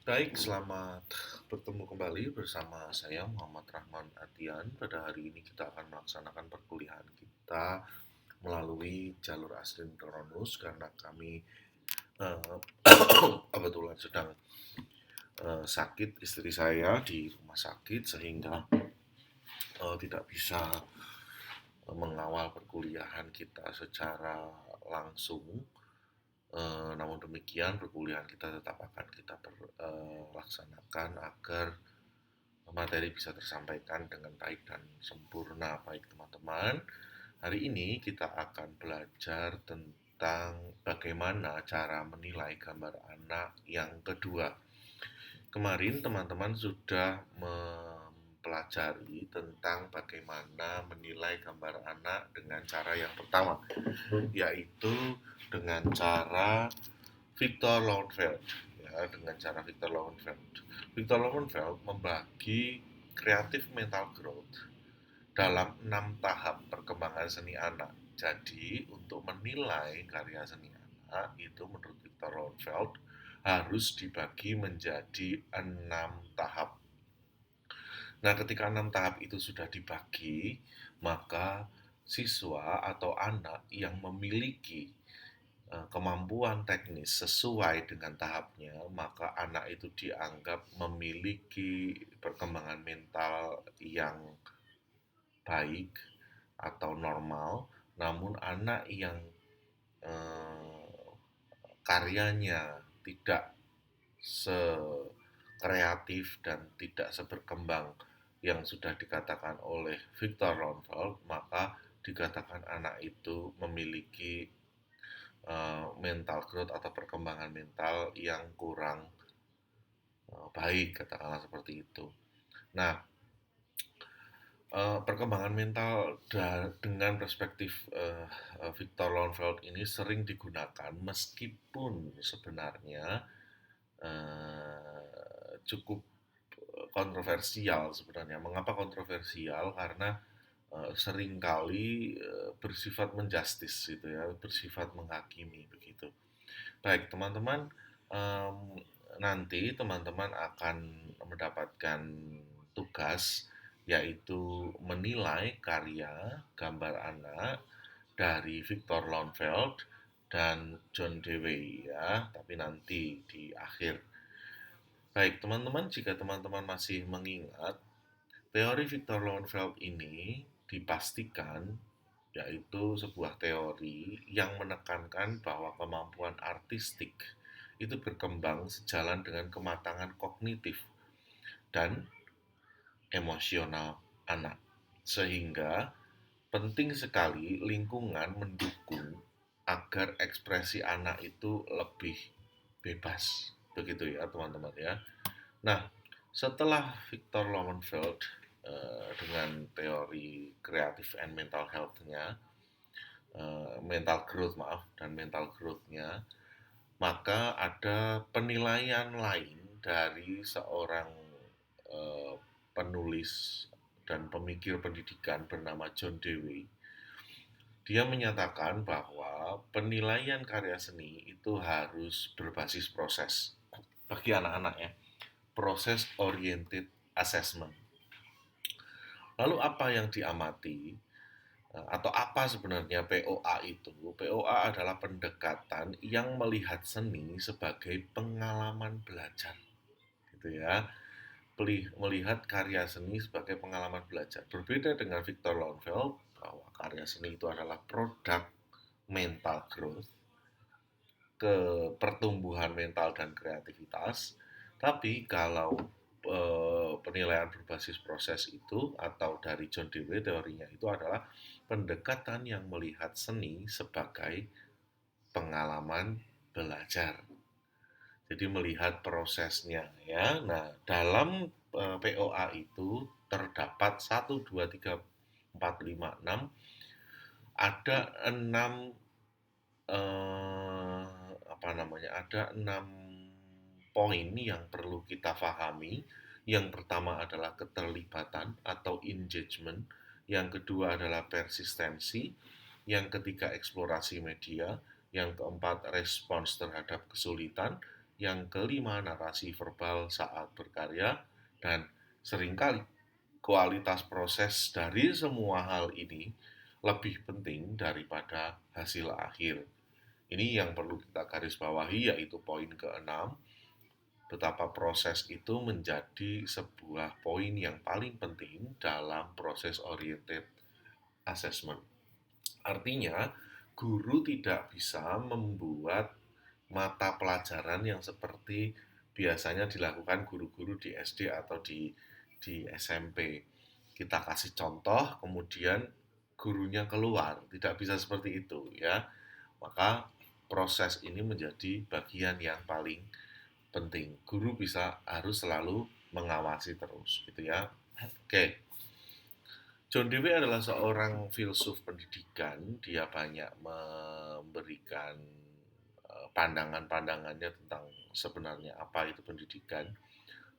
Baik, selamat bertemu kembali bersama saya Muhammad Rahman Atian. Pada hari ini kita akan melaksanakan perkuliahan kita melalui jalur asinkronus karena kami eh, kebetulan sedang sakit istri saya di rumah sakit sehingga tidak bisa mengawal perkuliahan kita secara langsung. Namun demikian perkuliahan kita tetap akan kita laksanakan agar materi bisa tersampaikan dengan baik dan sempurna. Baik teman-teman, hari ini kita akan belajar tentang bagaimana cara menilai gambar anak yang kedua. Kemarin teman-teman sudah mempelajari tentang bagaimana menilai gambar anak dengan cara yang pertama, yaitu dengan cara Victor Lowenfeld. Ya, dengan cara Victor Lowenfeld. Victor Lowenfeld membagi creative mental growth dalam 6 tahap perkembangan seni anak. Jadi, untuk menilai karya seni anak itu menurut Victor Lowenfeld harus dibagi menjadi 6 tahap. Nah, ketika 6 tahap itu sudah dibagi, maka siswa atau anak yang memiliki kemampuan teknis sesuai dengan tahapnya, maka anak itu dianggap memiliki perkembangan mental yang baik atau normal. Namun anak yang karyanya tidak sekreatif dan tidak seberkembang yang sudah dikatakan oleh Victor Lowenfeld, maka dikatakan anak itu memiliki mental growth atau perkembangan mental yang kurang baik, katakanlah seperti itu. Nah, perkembangan mental dengan perspektif Victor Lowenfeld ini sering digunakan meskipun sebenarnya cukup kontroversial sebenarnya. Mengapa kontroversial? Karena seringkali bersifat menjustis gitu ya, bersifat menghakimi begitu. Baik, teman-teman, em, nanti teman-teman akan mendapatkan tugas yaitu menilai karya gambar anak dari Victor Lowenfeld dan John Dewey ya, tapi nanti di akhir. Baik, teman-teman, jika teman-teman masih mengingat, teori Victor Lowenfeld ini dipastikan yaitu sebuah teori yang menekankan bahwa kemampuan artistik itu berkembang sejalan dengan kematangan kognitif dan emosional anak. Sehingga penting sekali lingkungan mendukung agar ekspresi anak itu lebih bebas. Begitu ya, teman-teman ya. Nah, setelah Victor Lowenfeld dengan teori creative and mental health-nya, mental growth maaf, dan mental growth-nya, maka ada penilaian lain dari seorang penulis dan pemikir pendidikan bernama John Dewey. Dia menyatakan bahwa penilaian karya seni itu harus berbasis proses bagi anak-anak ya, proses oriented assessment. Lalu apa yang diamati atau apa sebenarnya POA itu? POA adalah pendekatan yang melihat seni sebagai pengalaman belajar, gitu ya. Melihat karya seni sebagai pengalaman belajar. Berbeda dengan Victor Lowenfeld bahwa karya seni itu adalah produk mental growth, ke pertumbuhan mental dan kreativitas. Tapi kalau penilaian berbasis proses itu atau dari John Dewey teorinya itu adalah pendekatan yang melihat seni sebagai pengalaman belajar. Jadi melihat prosesnya ya. Nah, dalam POA itu terdapat 1, 2, 3, 4, 5, 6 ada 6 apa namanya? Ada 6 poin yang perlu kita pahami. Yang pertama adalah keterlibatan atau engagement, yang kedua adalah persistensi, yang ketiga eksplorasi media, yang keempat respons terhadap kesulitan, Yang kelima, narasi verbal saat berkarya. Dan seringkali kualitas proses dari semua hal ini lebih penting daripada hasil akhir. Ini yang perlu kita garis bawahi, yaitu poin keenam, betapa proses itu menjadi sebuah poin yang paling penting dalam proses oriented assessment. Artinya, guru tidak bisa membuat mata pelajaran yang seperti biasanya dilakukan guru-guru di SD atau di SMP. Kita kasih contoh, kemudian gurunya keluar. Tidak bisa seperti itu, ya. Maka proses ini menjadi bagian yang paling penting. Guru harus selalu mengawasi terus, gitu ya. Oke. John Dewey adalah seorang filsuf pendidikan. Dia banyak memberikan pandangan-pandangannya tentang sebenarnya apa itu pendidikan.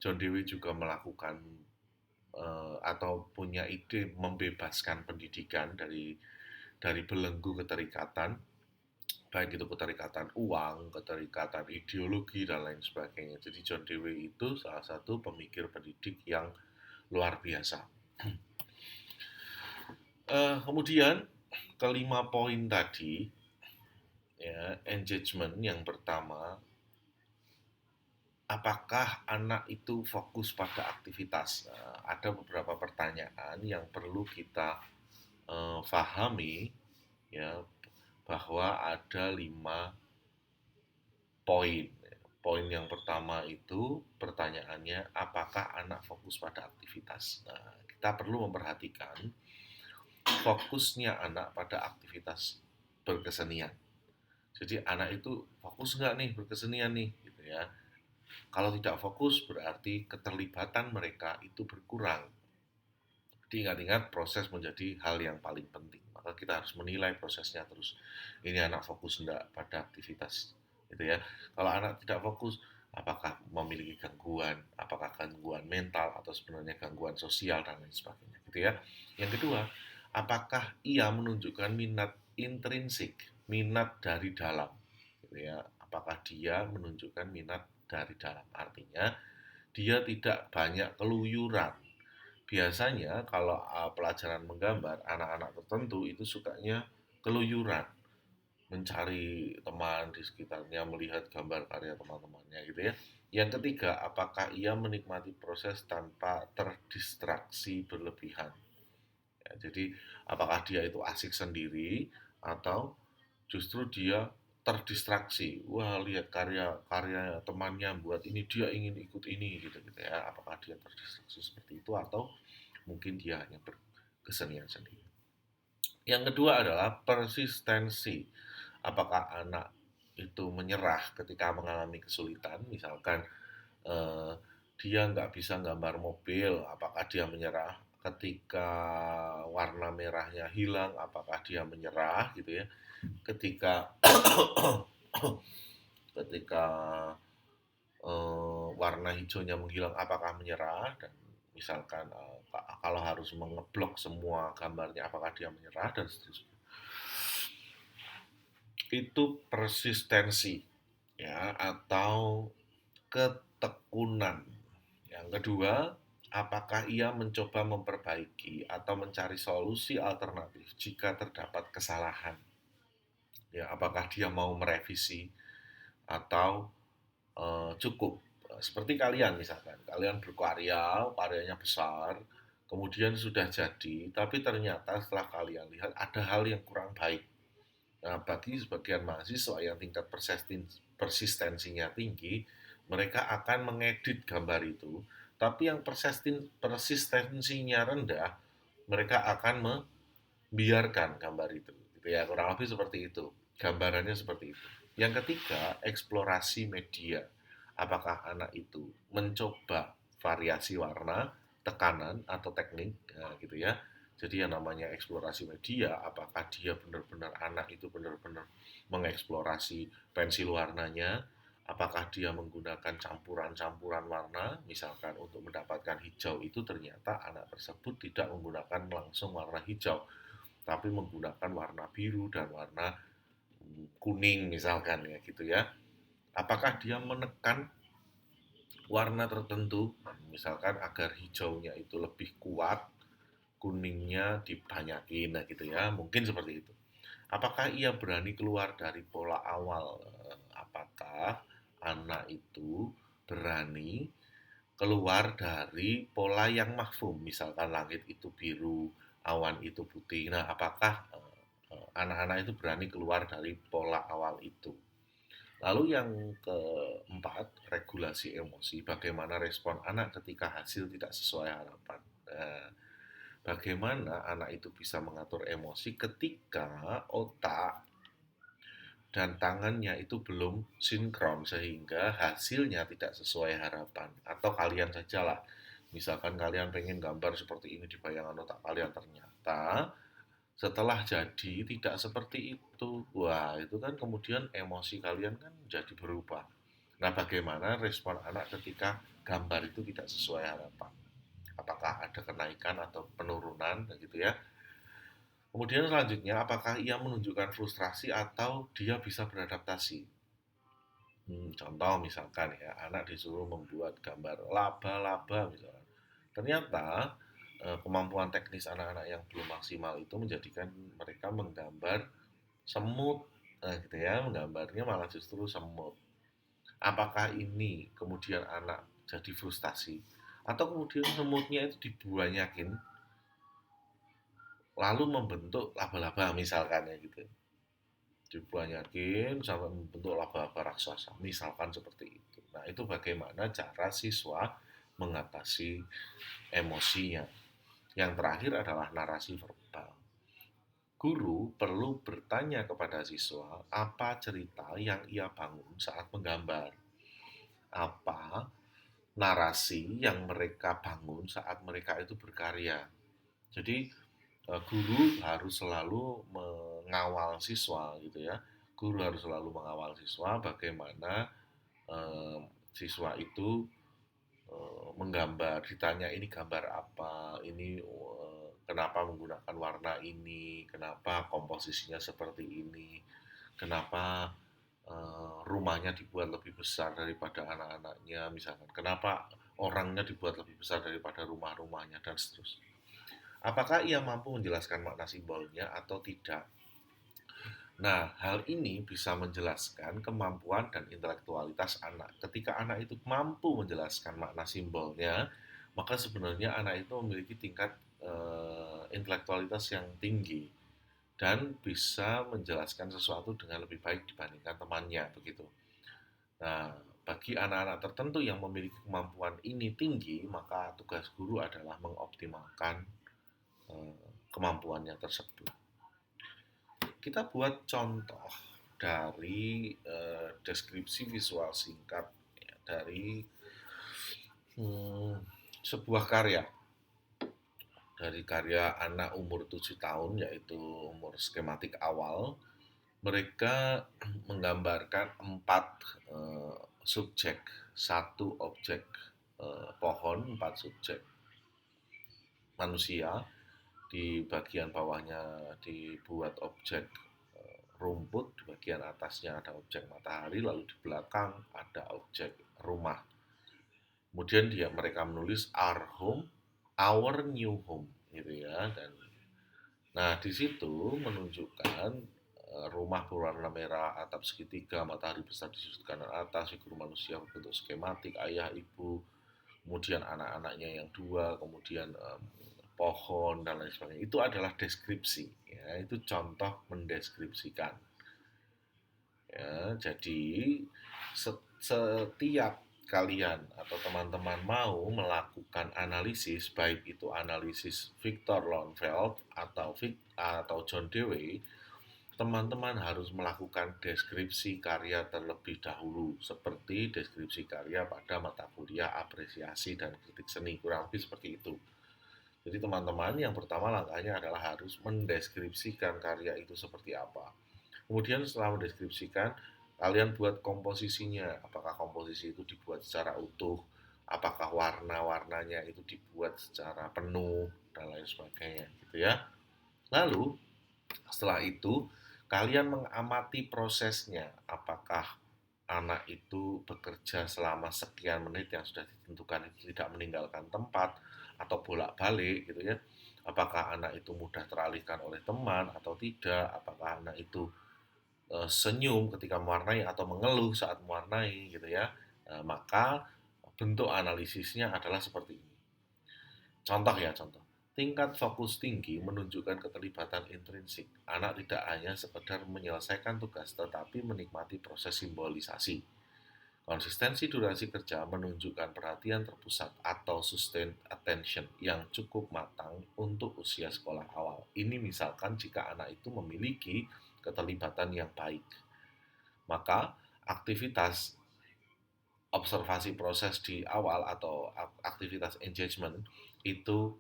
John Dewey juga melakukan atau punya ide membebaskan pendidikan dari belenggu keterikatan, baik itu keterikatan uang, keterikatan ideologi, dan lain sebagainya. Jadi John Dewey itu salah satu pemikir pendidik yang luar biasa. Kemudian kelima poin tadi, ya, engagement yang pertama, apakah anak itu fokus pada aktivitas? Ada beberapa pertanyaan yang perlu kita pahami, ya, bahwa ada 5 poin. Poin yang pertama itu pertanyaannya, apakah anak fokus pada aktivitas? Nah, kita perlu memperhatikan fokusnya anak pada aktivitas berkesenian. Jadi anak itu fokus nggak nih berkesenian nih, gitu ya. Kalau tidak fokus berarti keterlibatan mereka itu berkurang. Ingat-ingat, proses menjadi hal yang paling penting. Maka kita harus menilai prosesnya terus. Ini anak fokus enggak pada aktivitas, gitu ya. Kalau anak tidak fokus, apakah memiliki gangguan, apakah gangguan mental atau sebenarnya gangguan sosial dan lain sebagainya, gitu ya. Yang kedua, apakah ia menunjukkan minat intrinsik, minat dari dalam, gitu ya. Apakah dia menunjukkan minat dari dalam, artinya dia tidak banyak keluyuran. Biasanya kalau pelajaran menggambar, anak-anak tertentu itu sukanya keluyuran, mencari teman di sekitarnya, melihat gambar karya teman-temannya, gitu ya. Yang ketiga, apakah ia menikmati proses tanpa terdistraksi berlebihan? Ya, jadi apakah dia itu asik sendiri atau justru dia terdistraksi. Wah, lihat karya-karya temannya buat ini, dia ingin ikut ini, gitu gitu ya. Apakah dia terdistraksi seperti itu atau mungkin dia hanya berkesenian sendiri. Yang kedua adalah persistensi. Apakah anak itu menyerah ketika mengalami kesulitan, misalkan eh, dia nggak bisa gambar mobil, apakah dia menyerah ketika warna merahnya hilang, apakah dia menyerah, gitu ya. Ketika ketika warna hijaunya menghilang, apakah menyerah, dan misalkan kalau harus mengeblok semua gambarnya, apakah dia menyerah, dan seterusnya. Itu persistensi, ya, atau ketekunan. Yang kedua, apakah ia mencoba memperbaiki atau mencari solusi alternatif jika terdapat kesalahan, ya, apakah dia mau merevisi atau cukup. Seperti kalian, misalkan kalian berkarya, karyanya besar, kemudian sudah jadi, tapi ternyata setelah kalian lihat ada hal yang kurang baik. Nah, bagi sebagian mahasiswa yang tingkat persistensinya tinggi, mereka akan mengedit gambar itu, tapi yang persistensinya rendah, mereka akan membiarkan gambar itu. Gitu ya, kurang lebih seperti itu. Gambarannya seperti itu. Yang ketiga, eksplorasi media. Apakah anak itu mencoba variasi warna, tekanan, atau teknik, nah, gitu ya. Jadi yang namanya eksplorasi media, apakah dia benar-benar, anak itu benar-benar mengeksplorasi pensil warnanya, apakah dia menggunakan campuran-campuran warna, misalkan untuk mendapatkan hijau itu ternyata anak tersebut tidak menggunakan langsung warna hijau, tapi menggunakan warna biru dan warna kuning misalkan, ya gitu ya. Apakah dia menekan warna tertentu, misalkan agar hijaunya itu lebih kuat, kuningnya dibanyakin, nah gitu ya, mungkin seperti itu. Apakah ia berani keluar dari pola awal? Apakah anak itu berani keluar dari pola yang mahfum, misalkan langit itu biru, awan itu putih. Nah, apakah anak-anak itu berani keluar dari pola awal itu? Lalu yang keempat, regulasi emosi. Bagaimana respon anak ketika hasil tidak sesuai harapan? Nah, bagaimana anak itu bisa mengatur emosi ketika otak dan tangannya itu belum sinkron sehingga hasilnya tidak sesuai harapan. Atau kalian sajalah, misalkan kalian pengen gambar seperti ini di bayangan otak kalian, ternyata setelah jadi tidak seperti itu. Wah, itu kan kemudian emosi kalian kan jadi berubah. Nah, bagaimana respon anak ketika gambar itu tidak sesuai harapan? Apakah ada kenaikan atau penurunan gitu ya? Kemudian selanjutnya, apakah ia menunjukkan frustrasi atau dia bisa beradaptasi? Contoh misalkan ya, anak disuruh membuat gambar laba-laba misalkan. Ternyata kemampuan teknis anak-anak yang belum maksimal itu menjadikan mereka menggambar semut, nah gitu ya, menggambarnya malah justru semut. Apakah ini kemudian anak jadi frustasi atau kemudian semutnya itu dibanyakin lalu membentuk laba-laba misalkan ya gitu. Dibanyakin sampai membentuk laba-laba raksasa, misalkan seperti itu. Nah, itu bagaimana cara siswa mengatasi emosinya. Yang terakhir adalah narasi verbal. Guru perlu bertanya kepada siswa apa cerita yang ia bangun saat menggambar, apa narasi yang mereka bangun saat mereka itu berkarya. Jadi guru harus selalu mengawal siswa gitu ya. Guru harus selalu mengawal siswa bagaimana eh, siswa itu menggambar, ditanya ini gambar apa, ini kenapa menggunakan warna ini, kenapa komposisinya seperti ini, kenapa rumahnya dibuat lebih besar daripada anak-anaknya, misalkan kenapa orangnya dibuat lebih besar daripada rumah-rumahnya dan seterusnya. Apakah ia mampu menjelaskan makna simbolnya atau tidak? Nah, hal ini bisa menjelaskan kemampuan dan intelektualitas anak. Ketika anak itu mampu menjelaskan makna simbolnya, maka sebenarnya anak itu memiliki tingkat intelektualitas yang tinggi dan bisa menjelaskan sesuatu dengan lebih baik dibandingkan temannya, begitu. Nah, bagi anak-anak tertentu yang memiliki kemampuan ini tinggi, maka tugas guru adalah mengoptimalkan kemampuannya tersebut. Kita buat contoh dari deskripsi visual singkat ya, dari hmm, sebuah karya, dari karya anak umur 7 tahun, yaitu umur skematik awal. Mereka menggambarkan 4 subjek, satu objek pohon, 4 subjek manusia. Di bagian bawahnya dibuat objek rumput, di bagian atasnya ada objek matahari, lalu di belakang ada objek rumah. Kemudian mereka menulis our home, our new home, gitu ya. Dan nah di situ menunjukkan rumah berwarna merah, atap segitiga, matahari besar di sudut kanan atas, figur manusia berbentuk skematik, ayah, ibu, kemudian anak-anaknya yang dua, kemudian pohon dan lain sebagainya. Itu adalah deskripsi, ya, itu contoh mendeskripsikan. Ya, jadi setiap kalian atau teman-teman mau melakukan analisis, baik itu analisis Victor Lowenfeld atau John Dewey, teman-teman harus melakukan deskripsi karya terlebih dahulu, seperti deskripsi karya pada mata kuliah apresiasi dan kritik seni, kurang lebih seperti itu. Jadi teman-teman yang pertama langkahnya adalah harus mendeskripsikan karya itu seperti apa. Kemudian setelah mendeskripsikan, kalian buat komposisinya. Apakah komposisi itu dibuat secara utuh, apakah warna-warnanya itu dibuat secara penuh, dan lain sebagainya gitu ya. Lalu setelah itu kalian mengamati prosesnya, apakah anak itu bekerja selama sekian menit yang sudah ditentukan, itu tidak meninggalkan tempat atau bolak-balik gitu ya. Apakah anak itu mudah teralihkan oleh teman atau tidak? Apakah anak itu senyum ketika mewarnai atau mengeluh saat mewarnai gitu ya. Maka bentuk analisisnya adalah seperti ini. Contoh ya, contoh. Tingkat fokus tinggi menunjukkan keterlibatan intrinsik. Anak tidak hanya sekedar menyelesaikan tugas, tetapi menikmati proses simbolisasi. Konsistensi durasi kerja menunjukkan perhatian terpusat atau sustained attention yang cukup matang untuk usia sekolah awal. Ini misalkan jika anak itu memiliki keterlibatan yang baik, maka aktivitas observasi proses di awal atau aktivitas engagement itu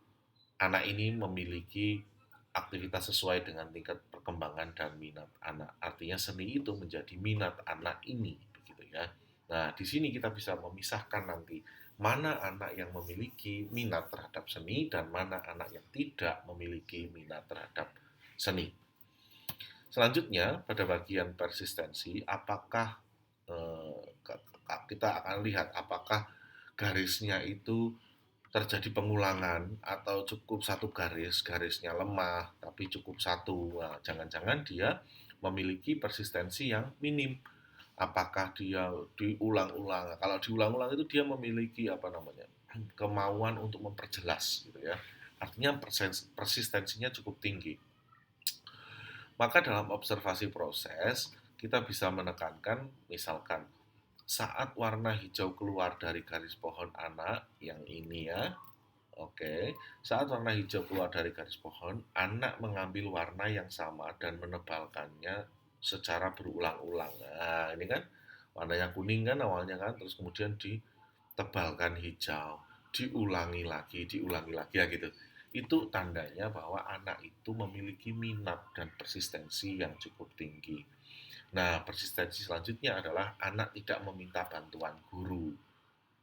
anak ini memiliki aktivitas sesuai dengan tingkat perkembangan dan minat anak. Artinya seni itu menjadi minat anak ini, begitu ya. Nah, di sini kita bisa memisahkan nanti mana anak yang memiliki minat terhadap seni dan mana anak yang tidak memiliki minat terhadap seni. Selanjutnya, pada bagian persistensi, apakah eh, kita akan lihat apakah garisnya itu terjadi pengulangan atau cukup satu garis, garisnya lemah tapi cukup satu. Nah, jangan-jangan dia memiliki persistensi yang minim. Apakah dia diulang-ulang? Kalau diulang-ulang itu dia memiliki apa namanya? Kemauan untuk memperjelas gitu ya. Artinya persistensinya cukup tinggi. Maka dalam observasi proses kita bisa menekankan misalkan saat warna hijau keluar dari garis pohon anak yang ini ya. Oke, saat warna hijau keluar dari garis pohon, anak mengambil warna yang sama dan menebalkannya secara berulang-ulang. Nah, ini kan warnanya kuning kan awalnya kan, terus kemudian ditebalkan hijau, diulangi lagi ya gitu. Itu tandanya bahwa anak itu memiliki minat dan persistensi yang cukup tinggi. Nah, persistensi selanjutnya adalah anak tidak meminta bantuan guru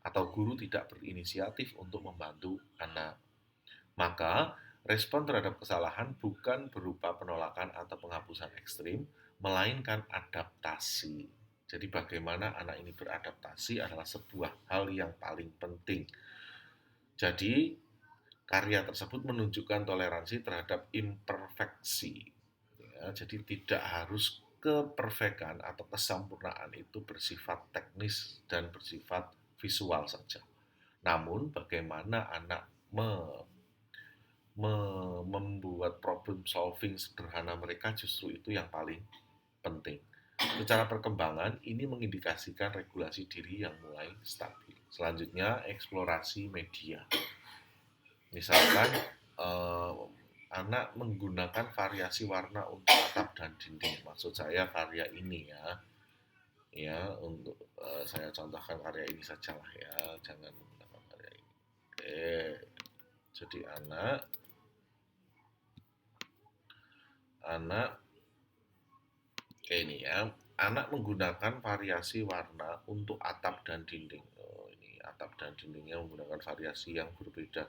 atau guru tidak berinisiatif untuk membantu anak. Maka, respon terhadap kesalahan bukan berupa penolakan atau penghapusan ekstrim, melainkan adaptasi. Jadi bagaimana anak ini beradaptasi adalah sebuah hal yang paling penting. Jadi, karya tersebut menunjukkan toleransi terhadap imperfeksi. Ya, jadi tidak harus keperfekan atau kesempurnaan itu bersifat teknis dan bersifat visual saja. Namun bagaimana anak membuat problem solving sederhana mereka justru itu yang paling penting. Secara perkembangan ini mengindikasikan regulasi diri yang mulai stabil. Selanjutnya eksplorasi media. Misalkan eh, anak menggunakan variasi warna untuk atap dan dinding. Maksud saya karya ini ya. Ya, untuk saya contohkan karya ini saja lah ya, jangan menggunakan karya ini. Oke. Jadi anak kayak ini ya. Anak menggunakan variasi warna untuk atap dan dinding. Oh, ini atap dan dindingnya menggunakan variasi yang berbeda.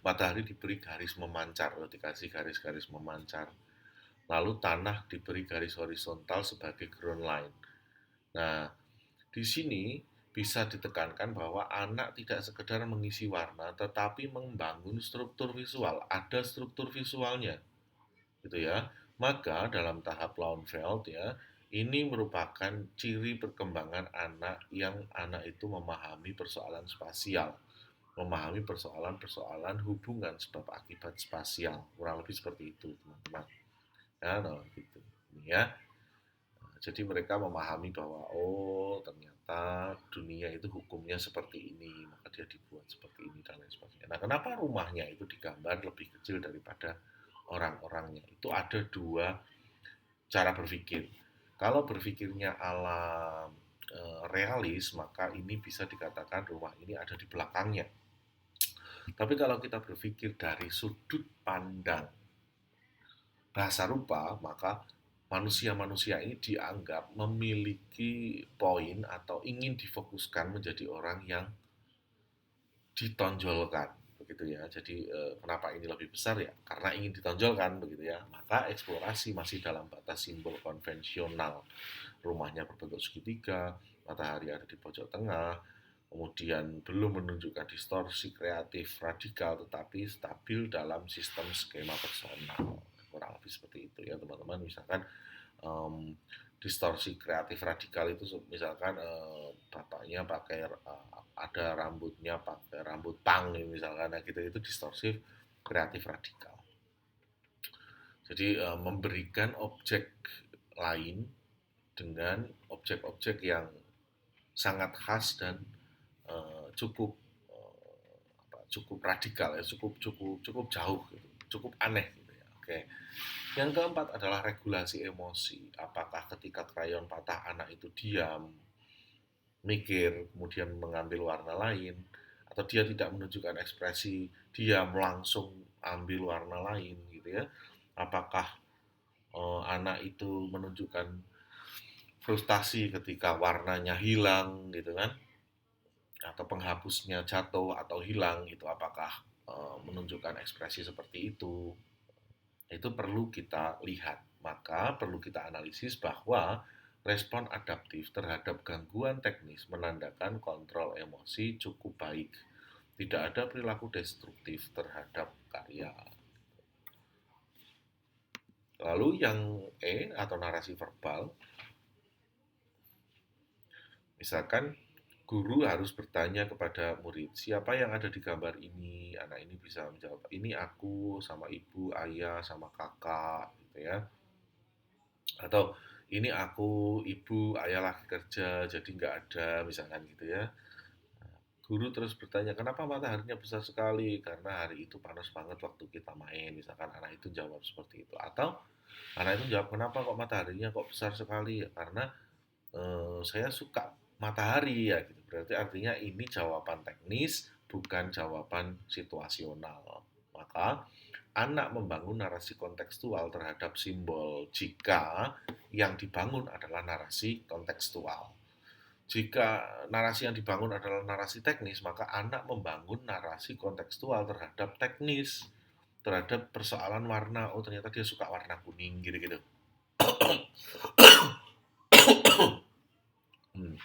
Matahari diberi garis memancar, dikasih garis-garis memancar. Lalu tanah diberi garis horizontal sebagai ground line. Nah, di sini bisa ditekankan bahwa anak tidak sekedar mengisi warna, tetapi membangun struktur visual. Ada struktur visualnya, gitu ya. Maka dalam tahap Launfeld ya, ini merupakan ciri perkembangan anak yang anak itu memahami persoalan spasial, memahami persoalan-persoalan hubungan sebab akibat spasial, kurang lebih seperti itu teman-teman. Ya, no, gitu. Ini ya. Jadi mereka memahami bahwa oh ternyata dunia itu hukumnya seperti ini, maka dia dibuat seperti ini dan lain sebagainya. Nah, kenapa rumahnya itu digambar lebih kecil daripada orang-orangnya? Itu ada dua cara berpikir. Kalau berpikirnya ala realis, maka ini bisa dikatakan rumah ini ada di belakangnya. Tapi kalau kita berpikir dari sudut pandang bahasa rupa, maka manusia-manusia ini dianggap memiliki poin atau ingin difokuskan menjadi orang yang ditonjolkan begitu ya. Jadi kenapa ini lebih besar ya? Karena ingin ditonjolkan begitu ya. Maka eksplorasi masih dalam batas simbol konvensional. Rumahnya berbentuk segitiga, matahari ada di pojok tengah, kemudian belum menunjukkan distorsi kreatif radikal tetapi stabil dalam sistem skema personal. Kurang lebih seperti itu ya teman-teman. Misalkan distorsi kreatif radikal itu misalkan bapaknya pakai ada rambutnya pakai rambut pang misalkan, nah gitu, itu distorsi kreatif radikal. Jadi memberikan objek lain dengan objek-objek yang sangat khas dan cukup cukup radikal ya, cukup jauh gitu, cukup aneh gitu ya. Oke. Yang keempat adalah regulasi emosi. Apakah ketika krayon patah anak itu diam, mikir, kemudian mengambil warna lain, atau dia tidak menunjukkan ekspresi, diam langsung ambil warna lain gitu ya. Apakah anak itu menunjukkan frustasi ketika warnanya hilang gitu kan, atau penghapusnya jatuh atau hilang, itu apakah menunjukkan ekspresi seperti itu perlu kita lihat. Maka perlu kita analisis bahwa respon adaptif terhadap gangguan teknis menandakan kontrol emosi cukup baik, tidak ada perilaku destruktif terhadap karya. Lalu yang atau narasi verbal, misalkan guru harus bertanya kepada murid, siapa yang ada di gambar ini? Anak ini bisa menjawab, ini aku sama ibu, ayah, sama kakak, gitu ya. Atau ini aku, ibu, ayah lagi kerja, jadi nggak ada, misalkan gitu ya. Guru terus bertanya, kenapa mataharinya besar sekali? Karena hari itu panas banget waktu kita main, misalkan anak itu jawab seperti itu. Atau anak itu jawab, kenapa kok mataharinya kok besar sekali? Ya, karena saya suka matahari ya gitu. Berarti artinya ini jawaban teknis, bukan jawaban situasional. Maka anak membangun narasi kontekstual terhadap simbol jika yang dibangun adalah narasi kontekstual. Jika narasi yang dibangun adalah narasi teknis, maka anak membangun narasi kontekstual terhadap teknis, terhadap persoalan warna. Oh, ternyata dia suka warna kuning gitu-gitu.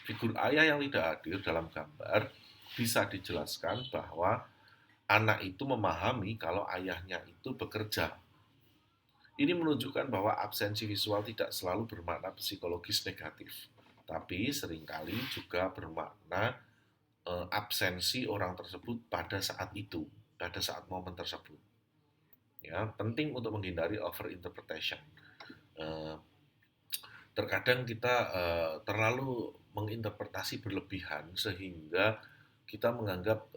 Figur ayah yang tidak hadir dalam gambar bisa dijelaskan bahwa anak itu memahami kalau ayahnya itu bekerja. Ini menunjukkan bahwa absensi visual tidak selalu bermakna psikologis negatif, tapi seringkali juga bermakna absensi orang tersebut pada saat itu, pada saat momen tersebut. Ya, penting untuk menghindari overinterpretation. Terkadang kita terlalu menginterpretasi berlebihan sehingga kita menganggap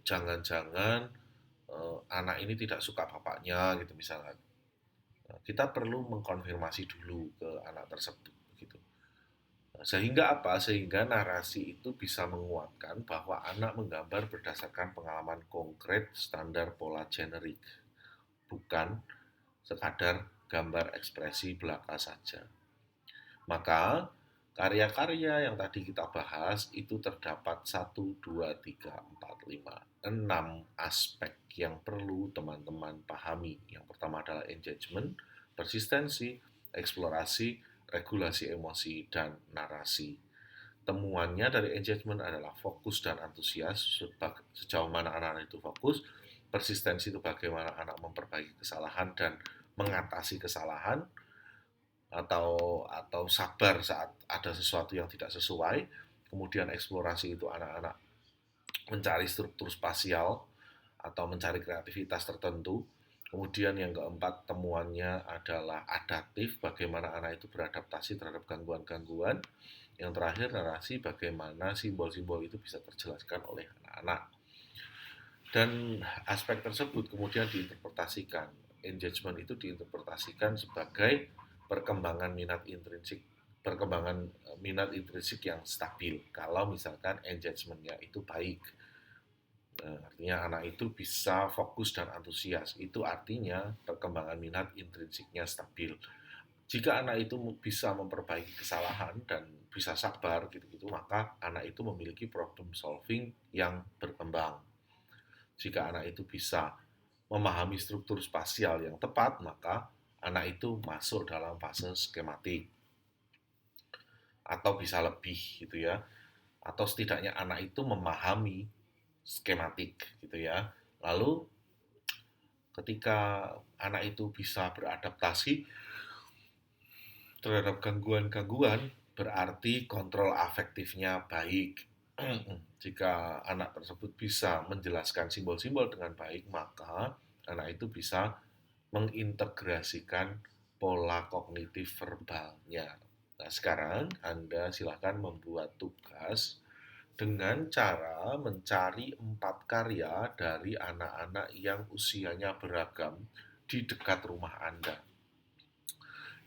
jangan-jangan anak ini tidak suka bapaknya gitu misalnya. Kita perlu mengkonfirmasi dulu ke anak tersebut gitu. Sehingga apa? Sehingga narasi itu bisa menguatkan bahwa anak menggambar berdasarkan pengalaman konkret standar pola generik, bukan sekadar gambar ekspresi belaka saja. Maka karya-karya yang tadi kita bahas itu terdapat 1, 2, 3, 4, 5, 6 aspek yang perlu teman-teman pahami. Yang pertama adalah engagement, persistensi, eksplorasi, regulasi emosi, dan narasi. Temuannya dari engagement adalah fokus dan antusias, sejauh mana anak-anak itu fokus, persistensi itu bagaimana anak memperbaiki kesalahan dan mengatasi kesalahan, atau sabar saat ada sesuatu yang tidak sesuai. Kemudian eksplorasi itu anak-anak mencari struktur spasial atau mencari kreativitas tertentu. Kemudian yang keempat temuannya adalah adaptif, bagaimana anak itu beradaptasi terhadap gangguan-gangguan. Yang terakhir narasi, bagaimana simbol-simbol itu bisa terjelaskan oleh anak-anak. Dan aspek tersebut kemudian diinterpretasikan. Engagement itu diinterpretasikan sebagai perkembangan minat intrinsik yang stabil. Kalau misalkan engagementnya itu baik, artinya anak itu bisa fokus dan antusias. Itu artinya perkembangan minat intrinsiknya stabil. Jika anak itu bisa memperbaiki kesalahan dan bisa sabar gitu-gitu, maka anak itu memiliki problem solving yang berkembang. Jika anak itu bisa memahami struktur spasial yang tepat, maka anak itu masuk dalam fase skematik. atau bisa lebih gitu ya. Atau setidaknya anak itu memahami skematik gitu ya. Lalu ketika anak itu bisa beradaptasi terhadap gangguan-gangguan, berarti kontrol afektifnya baik. Jika anak tersebut bisa menjelaskan simbol-simbol dengan baik, maka anak itu bisa mengintegrasikan pola kognitif verbalnya. Nah, sekarang Anda silakan membuat tugas dengan cara mencari 4 karya dari anak-anak yang usianya beragam di dekat rumah Anda.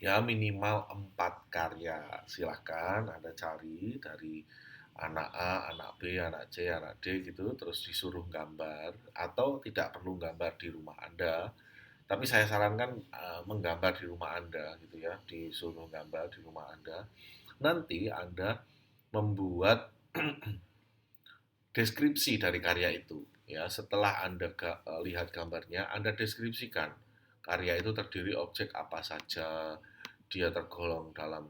Ya, minimal 4 karya. Silahkan Anda cari dari anak A, anak B, anak C, anak D gitu, terus disuruh gambar, atau tidak perlu gambar di rumah Anda. Tapi saya sarankan menggambar di rumah Anda gitu ya, disuruh gambar di rumah Anda. Nanti Anda membuat deskripsi dari karya itu. Ya, setelah Anda lihat gambarnya, Anda deskripsikan karya itu terdiri objek apa saja, dia tergolong dalam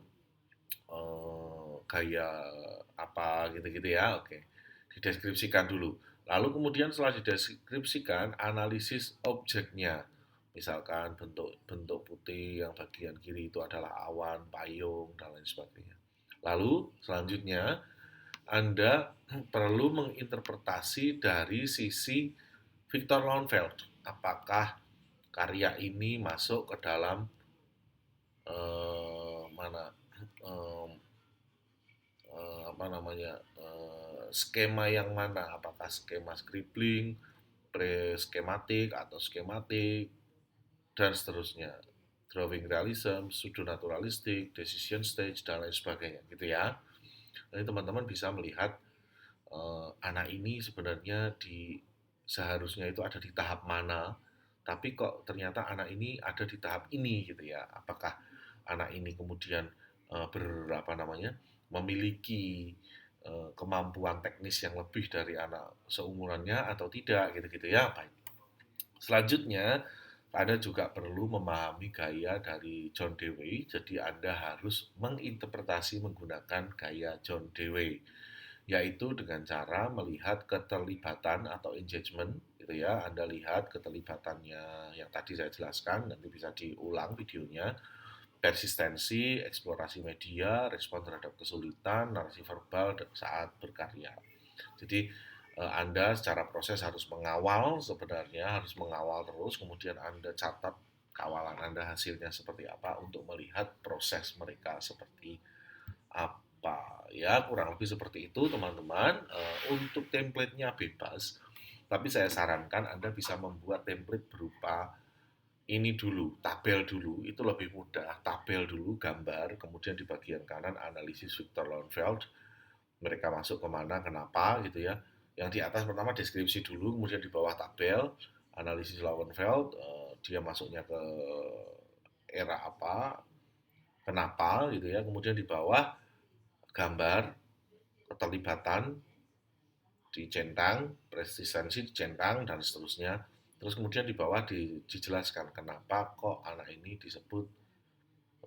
gaya apa gitu-gitu ya. Oke, dideskripsikan dulu. Lalu kemudian setelah dideskripsikan, analisis objeknya. Misalkan bentuk putih yang bagian kiri itu adalah awan, payung, dan lain sebagainya. Lalu selanjutnya Anda perlu menginterpretasi dari sisi Victor Lowenfeld. Apakah karya ini masuk ke dalam mana eh, apa namanya skema yang mana? Apakah skema scribbling, pre-skematik atau skematik dan seterusnya. Drawing realism, pseudo naturalistic, decision stage dan lain sebagainya gitu ya. Jadi teman-teman bisa melihat anak ini sebenarnya seharusnya itu ada di tahap mana, tapi kok ternyata anak ini ada di tahap ini gitu ya. Apakah anak ini kemudian berapa namanya memiliki kemampuan teknis yang lebih dari anak seumurannya atau tidak gitu-gitu ya. Baik. Selanjutnya Anda juga perlu memahami gaya dari John Dewey, jadi Anda harus menginterpretasi menggunakan gaya John Dewey, yaitu dengan cara melihat keterlibatan atau engagement gitu ya. Anda lihat keterlibatannya yang tadi saya jelaskan, nanti bisa diulang videonya, persistensi, eksplorasi media, respon terhadap kesulitan, narasi verbal saat berkarya. Jadi Anda secara proses harus mengawal, sebenarnya harus mengawal terus, kemudian Anda catat kawalan Anda hasilnya seperti apa untuk melihat proses mereka seperti apa. Ya, kurang lebih seperti itu teman-teman. Untuk template-nya bebas, tapi saya sarankan Anda bisa membuat template berupa ini dulu, tabel dulu, itu lebih mudah. Tabel dulu, gambar, kemudian di bagian kanan analisis Victor Lowenfeld, mereka masuk kemana, kenapa gitu ya. Yang di atas pertama deskripsi dulu, kemudian di bawah tabel, analisis Lowenfeld, dia masuknya ke era apa, kenapa gitu ya. Kemudian di bawah gambar, keterlibatan dicentang, persistensi dicentang, dan seterusnya. Terus kemudian di bawah dijelaskan kenapa kok anak ini disebut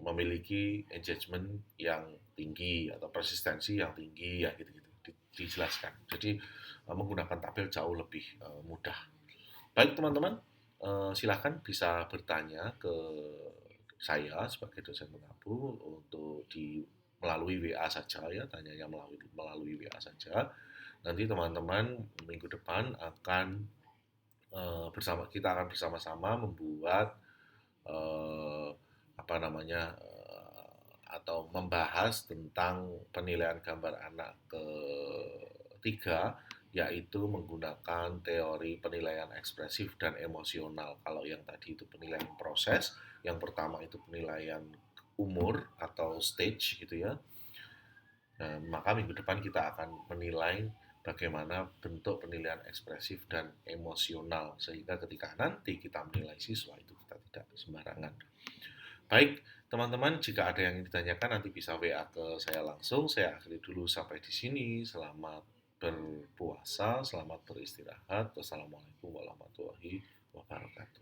memiliki engagement yang tinggi atau persistensi yang tinggi ya gitu-gitu dijelaskan. Jadi menggunakan tabel jauh lebih mudah. Baik teman-teman, silakan bisa bertanya ke saya sebagai dosen mengabu untuk melalui WA saja ya, tanyanya melalui WA saja. Nanti teman-teman minggu depan akan kita akan bersama-sama membuat eh, apa namanya atau membahas tentang penilaian gambar anak ketiga, yaitu menggunakan teori penilaian ekspresif dan emosional. Kalau yang tadi itu penilaian proses, yang pertama itu penilaian umur atau stage gitu ya. Nah, maka minggu depan kita akan menilai bagaimana bentuk penilaian ekspresif dan emosional sehingga ketika nanti kita menilai siswa itu kita tidak sembarangan. Baik, teman-teman, jika ada yang ditanyakan nanti bisa WA ke saya langsung. Saya akhiri dulu sampai di sini. Selamat berpuasa, selamat beristirahat. Wassalamualaikum warahmatullahi wabarakatuh.